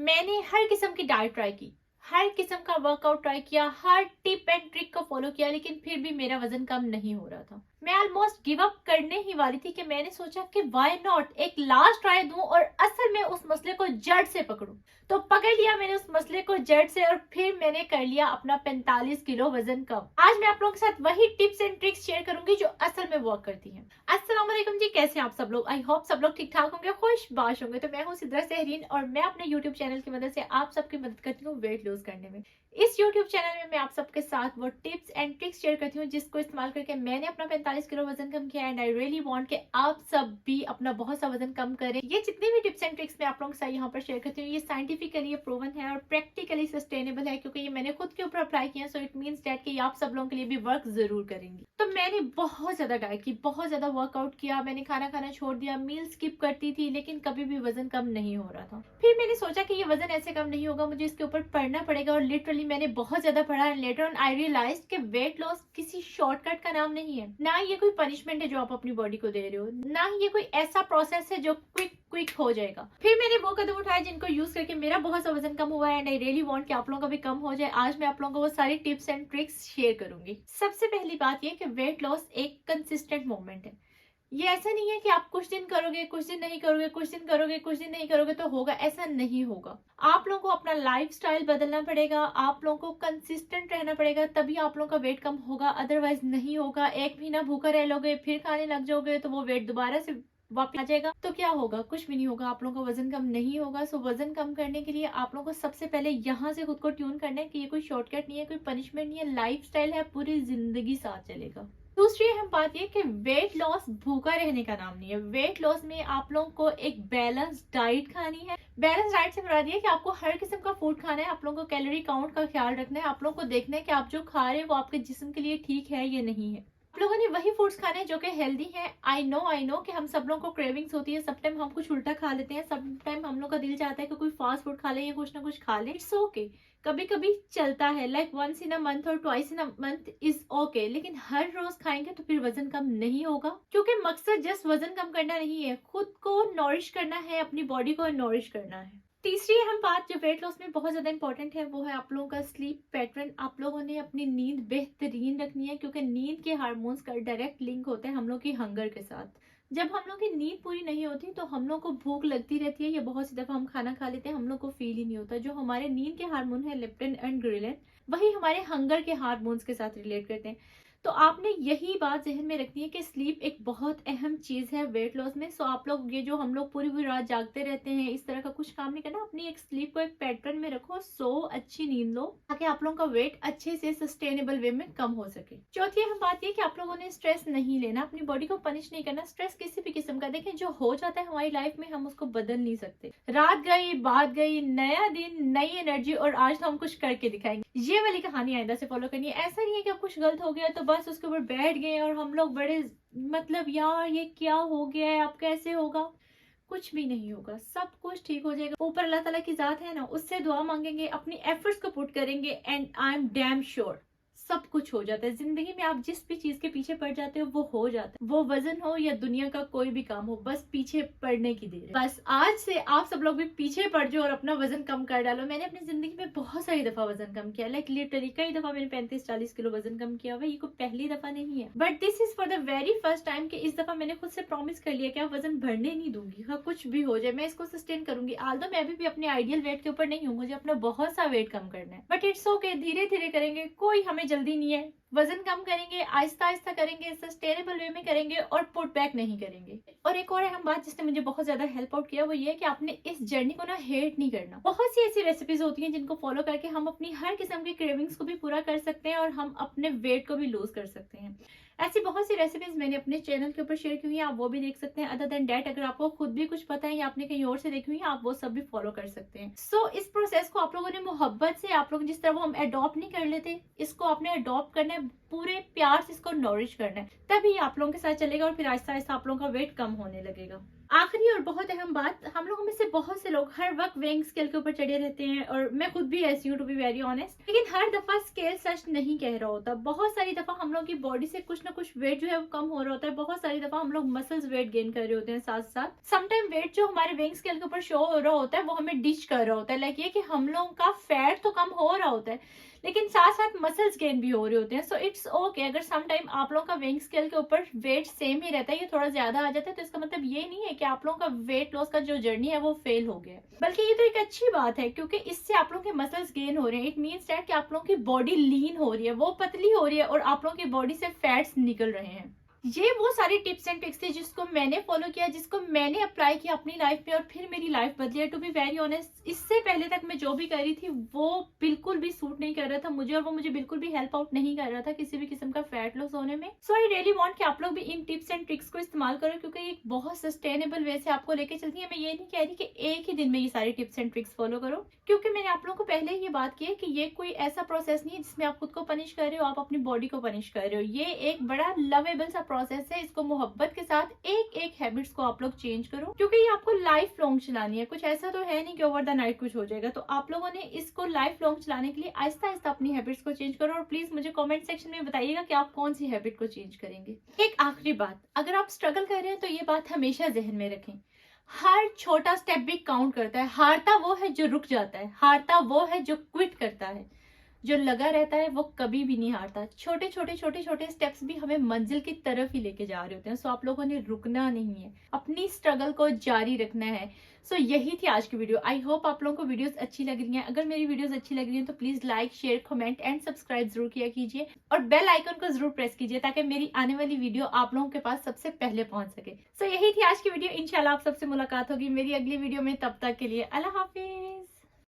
मैंने हर किस्म की डाइट ट्राई की, हर किस्म का वर्कआउट ट्राई किया, हर टिप एंड ट्रिक को फॉलो किया, लेकिन फिर भी मेरा वजन कम नहीं हो रहा था। मैं ऑलमोस्ट गिव अप करने ही वाली थी कि मैंने सोचा कि व्हाई नॉट एक लास्ट ट्राई दूं और असल में उस मसले को जड़ से पकड़ूं। तो पकड़ लिया मैंने उस मसले को जड़ से और फिर मैंने कर लिया अपना 45 किलो वजन कम। आज मैं आप लोगों के साथ वही टिप्स एंड ट्रिक्स शेयर करूंगी जो असल में वर्क करती हैं। अस्सलाम वालेकुम जी, कैसे हैं आप सब लोग? आई होप सब लोग ठीक ठाक होंगे, खुशबाश होंगे। तो मैं हूँ सिद्रा सहरीन और मैं अपने यूट्यूब चैनल की मदद से आप सबकी मदद करती हूँ वेट लूज करने में। इस यूट्यूब चैनल में मैं आप सबके साथ वो टिप्स एंड ट्रिक्स शेयर करती हूँ जिसको इस्तेमाल करके मैंने अपना 45 किलो वजन कम किया एंड आई रियली वांट कि आप सब भी अपना बहुत सा वजन कम करें। ये जितने भी टिप्स एंड ट्रिक्स मैं आप लोगों के साथ यहाँ पर शेयर करती हूँ ये साइंटिफिकली प्रूवन है और प्रैक्टिकली सस्टेनेबल है, क्योंकि ये मैंने खुद के ऊपर अप्लाई किया। सो इट मीन्स दैट कि आप सब लोगों के लिए भी वर्क जरूर करेंगी। तो मैंने बहुत ज्यादा डाइट की, बहुत ज्यादा वर्कआउट किया, मैंने खाना खाना छोड़ दिया, मील स्किप करती थी, लेकिन कभी भी वजन कम नहीं हो रहा था। फिर मैंने सोचा कि ये वजन ऐसे कम नहीं होगा, मुझे इसके ऊपर पढ़ना पड़ेगा और लिटरली मैंने बहुत ज्यादा पढ़ा। लेटर ऑन आई रियलाइज्ड कि वेट लॉस किसी शॉर्टकट का नाम नहीं है, ना ये कोई पनिशमेंट है जो आप अपनी बॉडी को दे रहे हो, ना ही ये कोई ऐसा प्रोसेस है जो क्विक हो जाएगा। फिर मैंने वो कदम उठाए जिनको यूज करके मेरा बहुत सा वजन कम हुआ है एंड आई रियली वांट कि आप लोगों का भी कम हो जाए। आज मैं आप लोगों को वो सारी टिप्स एंड ट्रिक्स शेयर करूंगी। सबसे पहली बात ये कि वेट लॉस एक कंसिस्टेंट मूवमेंट है। ये ऐसा नहीं है कि आप कुछ दिन करोगे, कुछ दिन नहीं करोगे, कुछ दिन करोगे, कुछ दिन नहीं करोगे तो होगा, ऐसा नहीं होगा। आप लोगों को अपना लाइफस्टाइल बदलना पड़ेगा, आप लोगों को कंसिस्टेंट रहना पड़ेगा, तभी आप लोगों का वेट कम होगा, अदरवाइज नहीं होगा। एक महीना भूखा रह लोगे फिर खाने लग जाओगे तो वो वेट दोबारा से वापस आ जाएगा तो क्या होगा? कुछ भी नहीं होगा, आप लोगों का वजन कम नहीं होगा। सो वजन कम करने के लिए आप लोगों को सबसे पहले यहाँ से खुद को ट्यून करना है कि ये कोई शॉर्टकट नहीं है, कोई पनिशमेंट नहीं है, लाइफस्टाइल है, पूरी जिंदगी साथ चलेगा। दूसरी अहम बात ये कि वेट लॉस भूखा रहने का नाम नहीं है। वेट लॉस में आप लोगों को एक बैलेंस डाइट खानी है। बैलेंस डाइट से मुराद ये कि आपको हर किस्म का फूड खाना है, आप लोगों को कैलोरी काउंट का ख्याल रखना है, आप लोगों को देखना है कि आप जो खा रहे हैं वो आपके जिस्म के लिए ठीक है या नहीं है। आप लोगों ने वही फूड्स खाने हैं जो कि हेल्दी हैं। आई नो कि हम सब लोगों को क्रेविंग्स होती है, सब टाइम हम कुछ उल्टा खा लेते हैं, सब टाइम हम लोग का दिल चाहता है कि कोई फास्ट फूड खा ले या कुछ ना कुछ खा ले। इट्स ओके, कभी कभी चलता है, like once in a month और twice in a month is okay, लेकिन हर रोज खाएंगे तो फिर वजन कम नहीं होगा, क्योंकि मकसद जस्ट वजन कम करना नहीं है, खुद को नॉरिश करना है, अपनी बॉडी को नॉरिश करना है। तीसरी अहम बात जो वेट लॉस में बहुत ज्यादा इंपॉर्टेंट है वो है आप लोगों का स्लीप पैटर्न। आप लोगों ने अपनी नींद बेहतरीन रखनी है, क्योंकि नींद के हार्मोन्स का डायरेक्ट लिंक होता है हम लोग की हंगर के साथ। जब हम लोग की नींद पूरी नहीं होती तो हम लोग को भूख लगती रहती है या बहुत सी दफा हम खाना खा लेते हैं, हम लोग को फील ही नहीं होता। जो हमारे नींद के हार्मोन है लेप्टिन एंड ग्रेलिन, वही हमारे हंगर के हार्मोन्स के साथ रिलेट करते हैं। तो आपने यही बात जहन में रखनी है कि स्लीप एक बहुत अहम चीज है वेट लॉस में। सो आप लोग ये जो हम लोग पूरी पूरी रात जागते रहते हैं, इस तरह का कुछ काम नहीं करना। अपनी एक स्लीप को एक पैटर्न में रखो, सो अच्छी नींद लो ताकि आप लोगों का वेट अच्छे से सस्टेनेबल वे में कम हो सके। चौथी अहम बात ये कि आप लोगों ने स्ट्रेस नहीं लेना, अपनी बॉडी को पनिश नहीं करना। स्ट्रेस किसी भी किस्म का, देखें जो हो जाता है हमारी लाइफ में हम उसको बदल नहीं सकते। रात गई, बात गई, नया दिन, नई एनर्जी और आज तो हम कुछ करके दिखाएंगे, ये वाली कहानी आइंदा से फॉलो करनी है। ऐसा नहीं है कि अब कुछ गलत हो गया तो बस उसके ऊपर बैठ गए और हम लोग बड़े मतलब यार ये क्या हो गया है, अब कैसे होगा। कुछ भी नहीं होगा, सब कुछ ठीक हो जाएगा। ऊपर अल्लाह ताला की जात है ना, उससे दुआ मांगेंगे, अपनी एफर्ट्स को पुट करेंगे and I am damn sure सब कुछ हो जाता है। जिंदगी में आप जिस भी चीज के पीछे पड़ जाते हो वो हो जाता है, वो वजन हो या दुनिया का कोई भी काम हो, बस पीछे पड़ने की देर है। बस आज से आप सब लोग भी पीछे पड़ जाओ और अपना वजन कम कर डालो। मैंने अपनी जिंदगी में बहुत सारी दफा वजन कम किया, लाइक लिटरली कई दफा मैंने 35-40 किलो वजन कम किया हुआ। ये कोई पहली दफा नहीं है, but this is for the very first time कि इस दफा मैंने खुद से प्रॉमिस कर लिया कि अब वजन बढ़ने नहीं दूंगी। हाँ कुछ भी हो जाए मैं इसको सस्टेन करूंगी। आल्दो मैं अभी भी अपने आइडियल वेट के ऊपर नहीं हूँ, मुझे अपना बहुत सा वेट कम करना है, बट इट्स ओके, धीरे धीरे करेंगे, कोई हमें जल्दी नहीं है। वजन कम करेंगे, आहिस्ता आहिस्ता करेंगे, सस्टेनेबल वे में करेंगे और पुट बैक नहीं करेंगे। और एक और अहम बात जिसने मुझे बहुत ज्यादा हेल्प आउट किया वो ये है कि आपने इस जर्नी को ना हेट नहीं करना। बहुत सी ऐसी रेसिपीज होती हैं जिनको फॉलो करके हम अपनी हर किस्म की क्रेविंग्स को भी पूरा कर सकते हैं और हम अपने वेट को भी लूज कर सकते हैं। ऐसी बहुत सी रेसिपीज मैंने अपने चैनल के ऊपर शेयर की हुई है, आप वो भी देख सकते हैं। अदर देन डैट अगर आपको खुद भी कुछ पता है या आपने कहीं और से देखी हुई है, आप वो सब भी फॉलो कर सकते हैं। सो इस प्रोसेस को आप लोगों ने मोहब्बत से, आप लोग जिस तरह वो हम अडॉप्ट नहीं कर लेते, इसको आपने अडॉप्ट करना है, पूरे प्यार से इसको नॉरिश करना है, तभी आप लोगों के साथ चलेगा और फिर आहिस्ता आहिस्ता आप लोगों का वेट कम होने लगेगा। आखिरी और बहुत अहम बात, हम लोगों में से बहुत से लोग हर वक्त वेइंग स्केल के ऊपर चढ़े रहते हैं और मैं खुद भी ऐसी हूँ टू बी वेरी ऑनेस्ट, लेकिन हर दफा स्केल सच नहीं कह रहा होता। बहुत सारी दफा हम लोग की बॉडी से कुछ ना कुछ वेट जो है वो कम हो रहा होता है, बहुत सारी दफा हम लोग मसल्स वेट गेन कर रहे होते हैं साथ साथ। समटाइम वेट जो हमारे वेइंग स्केल के ऊपर शो हो रहा होता है वो हमें डिच कर रहा होता है, लाइक ये कि हम लोगों का फैट तो कम हो रहा होता है लेकिन साथ साथ मसल्स गेन भी हो रहे होते हैं। सो इट्स ओके अगर सम टाइम आप लोगों का वेइंग स्केल के ऊपर वेट सेम ही रहता है, ये थोड़ा ज्यादा आ जाता है, तो इसका मतलब ये नहीं है कि आप लोगों का वेट लॉस का जो जर्नी है वो फेल हो गया है, बल्कि ये तो एक अच्छी बात है क्योंकि इससे आप लोगों के मसल्स गेन हो रहे हैं। इट मीन्स दैट कि आप लोगों की बॉडी लीन हो रही है, वो पतली हो रही है और आप लोगों की बॉडी से फैट्स निकल रहे हैं। ये वो सारी टिप्स एंड ट्रिक्स थी जिसको मैंने फॉलो किया, जिसको मैंने अप्लाई किया अपनी लाइफ में और फिर मेरी लाइफ बदली है। टू बी वेरी ऑनेस्ट, इससे पहले तक मैं जो भी कर रही थी वो बिल्कुल भी सूट नहीं कर रहा था मुझे, और वो मुझे बिल्कुल भी हेल्प आउट नहीं कर रहा था किसी भी किस्म का फैट लॉस होने में। सो आई रियली वांट कि आप लोग भी इन टिप्स एंड ट्रिक्स को इस्तेमाल करो क्योंकि ये बहुत सस्टेनेबल वे से आपको लेके चलती है। मैं ये नहीं कह रही कि एक ही दिन में ये सारी टिप्स एंड ट्रिक्स फॉलो करो, क्योंकि मैंने आप लोगों को पहले ही ये बात की है कि ये कोई ऐसा प्रोसेस नहीं है जिसमें आप खुद को पनिश कर रहे हो, आप अपनी बॉडी को पनिश कर रहे हो। ये एक बड़ा लवेबल सा प्रोसेस है, इसको मोहब्बत के साथ एक एक हैबिट्स को आप लोग चेंज करो क्योंकि ये आपको लाइफ लॉन्ग चलानी है। कुछ ऐसा तो है नहीं कि ओवर द नाइट कुछ हो जाएगा, तो आप लोगों ने इसको लाइफ लॉन्ग चलाने के लिए आहिस्ता आहिस्ता अपनी हैबिट्स को चेंज करो। और प्लीज मुझे कमेंट सेक्शन में बताइएगा कि आप कौन सी हैबिट को चेंज करेंगे। एक आखिरी बात, अगर आप स्ट्रगल कर रहे हैं तो ये बात हमेशा जहन में रखें, हर छोटा स्टेप भी काउंट करता है। हारता वो है जो रुक जाता है, हारता वो है जो क्विट करता है, जो लगा रहता है वो कभी भी नहीं हारता। छोटे छोटे छोटे छोटे स्टेप्स भी हमें मंजिल की तरफ ही लेके जा रहे होते हैं। सो आप लोगों ने रुकना नहीं है, अपनी स्ट्रगल को जारी रखना है। सो यही थी आज की वीडियो। आई होप आप लोगों को वीडियोस अच्छी लग रही हैं। अगर मेरी वीडियोस अच्छी लग रही हैं तो please like share comment and subscribe जरूर किया कीजिए और बेल आइकन को जरूर प्रेस कीजिए ताकि मेरी आने वाली वीडियो आप लोगों के पास सबसे पहले पहुंच सके। सो यही थी आज की वीडियो। इंशाल्लाह आप सबसे मुलाकात होगी मेरी अगली वीडियो में, तब तक के लिए अल्लाह हाफिज।